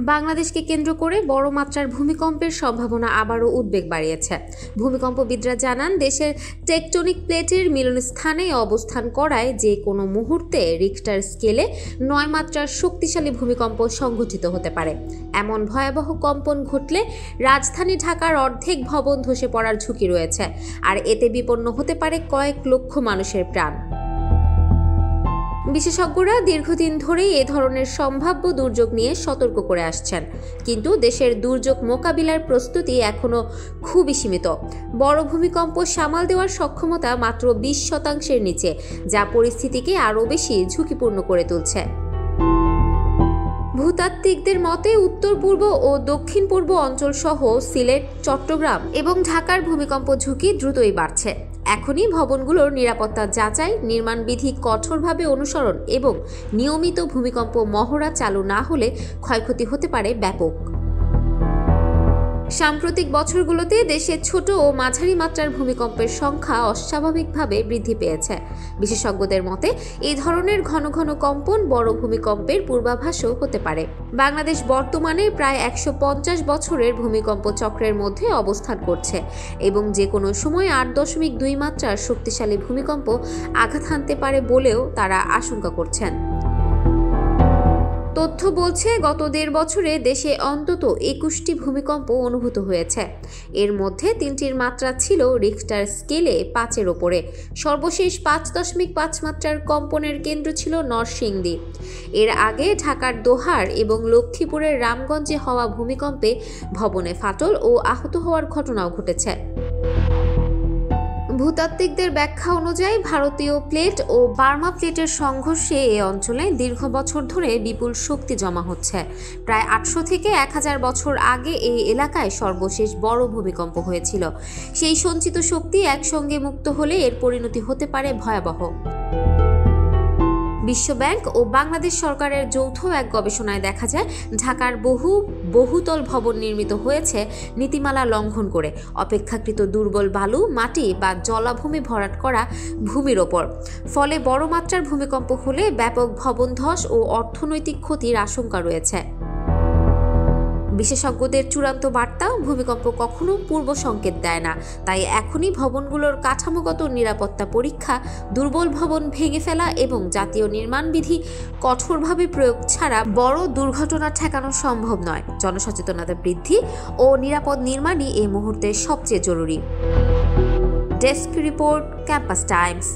বাংলাদেশকে কেন্দ্র করে বড় মাত্রার ভূমিকম্পের সম্ভাবনা আবারও উদ্বেগ বাড়িয়েছে। ভূমিকম্পবিদরা জানান, দেশের টেকটনিক প্লেটের মিলনস্থানে অবস্থান করায় যে কোনো মুহূর্তে রিক্টার স্কেলে 9 মাত্রার শক্তিশালী ভূমিকম্প সংঘটিত হতে পারে। এমন ভয়াবহ কম্পন ঘটলে রাজধানী ঢাকার অর্ধেক ভবন ধসে পড়ার ঝুঁকি রয়েছে, আর এতে বিপন্ন হতে পারে কয়েক লক্ষ মানুষের প্রাণ। বিশেষজ্ঞরা দীর্ঘদিন ধরেই এ ধরনের সম্ভাব্য দুর্যোগ নিয়ে সতর্ক করে আসছেন, কিন্তু দেশের দুর্যোগ মোকাবিলার প্রস্তুতি এখনো খুবই সীমিত। বড় ভূমিকম্প সামাল দেওয়ার সক্ষমতা মাত্র 20% নিচে, যা পরিস্থিতিকে আরও বেশি ঝুঁকিপূর্ণ করে তুলছে। ভূতাত্ত্বিকদের মতে উত্তর পূর্ব ও দক্ষিণ পূর্ব অঞ্চল সহ সিলেট, চট্টগ্রাম এবং ঢাকার ভূমিকম্প ঝুঁকি দ্রুতই বাড়ছে। এখনই ভবনগুলোর নিরাপত্তা যাচাই, নির্মাণবিধি কঠোরভাবে অনুসরণ এবং নিয়মিত ভূমিকম্প মহড়া চালু না হলে ক্ষয়ক্ষতি হতে পারে ব্যাপক। সাম্প্রতিক বছরগুলোতে দেশে ছোট ও মাঝারি মাত্রার ভূমিকম্পের সংখ্যা অস্বাভাবিকভাবে বৃদ্ধি পেয়েছে। বিশেষজ্ঞদের মতে এই ধরনের ঘন ঘন কম্পন বড় ভূমিকম্পের পূর্বাভাসও হতে পারে। বাংলাদেশ বর্তমানে প্রায় 150 বছরের ভূমিকম্প চক্রের মধ্যে অবস্থান করছে এবং যে কোনো সময় 8.2 মাত্রার শক্তিশালী ভূমিকম্প আঘাত হানতে পারে বলেও তারা আশঙ্কা করছেন। তথ্য বলছে, গত 1.5 বছরে দেশে অন্তত 21টি ভূমিকম্প অনুভূত হয়েছে। এর মধ্যে 3টির মাত্রা ছিল রিক্টার স্কেলে 5-এর ওপরে। সর্বশেষ 5.5 মাত্রার কম্পনের কেন্দ্র ছিল নরসিংদী। এর আগে ঢাকার দোহার এবং লক্ষ্মীপুরের রামগঞ্জে হওয়া ভূমিকম্পে ভবনে ফাটল ও আহত হওয়ার ঘটনাও ঘটেছে। ভূতাত্ত্বিকদের ব্যাখ্যা অনুযায়ী ভারতীয় প্লেট ও বার্মা প্লেটের সংঘর্ষে এ অঞ্চলে দীর্ঘ বছর ধরে বিপুল শক্তি জমা হচ্ছে। প্রায় 800 থেকে 1000 বছর আগে এই এলাকায় সর্বশেষ বড় ভূমিকম্প হয়েছিল। সেই সঞ্চিত শক্তি একসঙ্গে মুক্ত হলে এর পরিণতি হতে পারে ভয়াবহ। বিশ্বব্যাংক ও বাংলাদেশ সরকারের যৌথ এক গবেষণায় দেখা যায়, ঢাকার বহুতল ভবন নির্মিত হয়েছে নীতিমালা লঙ্ঘন করে, অপেক্ষাকৃত দুর্বল বালু, মাটি বা জলাভূমি ভরাট করা ভূমির ওপর। ফলে বড় মাত্রার ভূমিকম্প হলে ব্যাপক ভবন ধস ও অর্থনৈতিক ক্ষতির আশঙ্কা রয়েছে। বিশেষজ্ঞদের চূড়ান্ত বার্তা, ভূমিকম্প কখনো পূর্ব সংকেত দেয় না, তাই এখনই ভবনগুলোর কাঠামোগত নিরাপত্তা পরীক্ষা, দুর্বল ভবন ভেঙে ফেলা এবং জাতীয় নির্মাণবিধি কঠোরভাবে প্রয়োগ ছাড়া বড় দুর্ঘটনা ঠেকানো সম্ভব নয়। জনসচেতনতা বৃদ্ধি ও নিরাপদ নির্মাণই এই মুহূর্তে সবচেয়ে জরুরি। Desk report, campus Times.